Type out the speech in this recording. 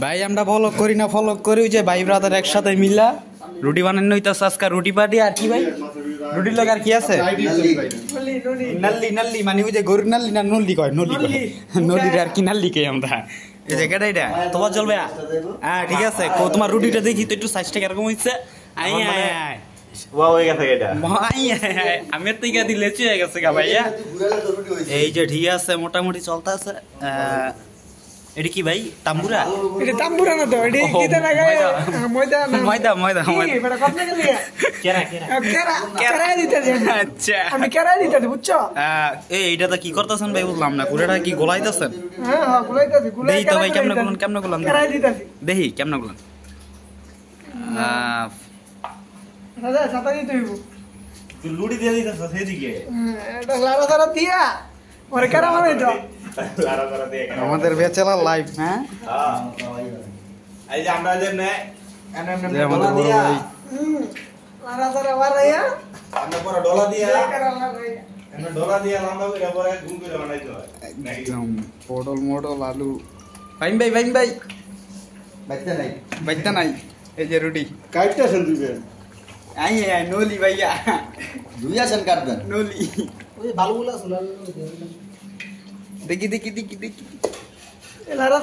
ভাই আমরা ফলো করি না, ফলো করি যে ভাই ব্রাদার একসাথে মিলা রুটি বানানো হইতাছে আজকে। রুটি পাটি আর কি ভাই, রুটির লগে আর কি আছে? নাল্লি নাল্লি মানে ওই যে গরু নাল্লি না নল্লি কয়, নল্লি কয়, নল্লির আর কি নাল্লি কে আমরা। এই জায়গাটা এটা তোমার চলবে? হ্যাঁ ঠিক আছে। তোমার রুটিটা দেখি তো একটু সাইজটা কিরকম হইছে। আই আই আই আমি তো ইগা দিলে হয়ে গেছে গা ভাইয়া। এই যে ঠিক আছে, মোটামুটি চলতে আছে। এটা কি ভাই, তাম্বুরা? এটা তাম্বুরা না তো, এটা কি তা লাগায় ময়দা না, ময়দা ময়দা ময়দা। এটা কত টাকা দিয়ে? কেরা কেরা দিতে দেন। আচ্ছা আমি কেরা দিতে দেব, বুঝছো? এইটা তো কি করতেছেন ভাই বুঝলাম না, পুরোটা কি গোলাইতেছেন? হ্যাঁ হ্যাঁ গুলাইতাছি, দেখি তো ভাই কেমনে গুলান, কেমনে গুলান কেরা দিতাছি, দেখি কেমনে গুলান। দাদা ছাতা দিতে হইব। তুই লুড়ি দিয়ে দিতেছ সেদিকে, এটা লারা সারা দিয়া পরে কেরা মানে তো লারা লারা দিয়ে আমাদের বেচেলা লাইফ। হ্যাঁ এই যে আমরা যে নে যে আমাদের বড় ভাই লারা সারা বারাইয়া আমরা পরে ডলা দিয়া, কেরা লাগাইয়া আমরা ডলা দিয়া লম্বা করে পরে ঘুম করে বানাইতে হয় একদম পটল মটল আলু। ভাই ভাই ভাই ভাই বাইতে নাই। এই যে রুটি কাটতেছেন দিবেন আই আই নলি ভাইয়া, দুই আছেন কাটবেন। নলি ওই ভালোগুলো আছে, দেখি দেখি দেখি দেখি। লারা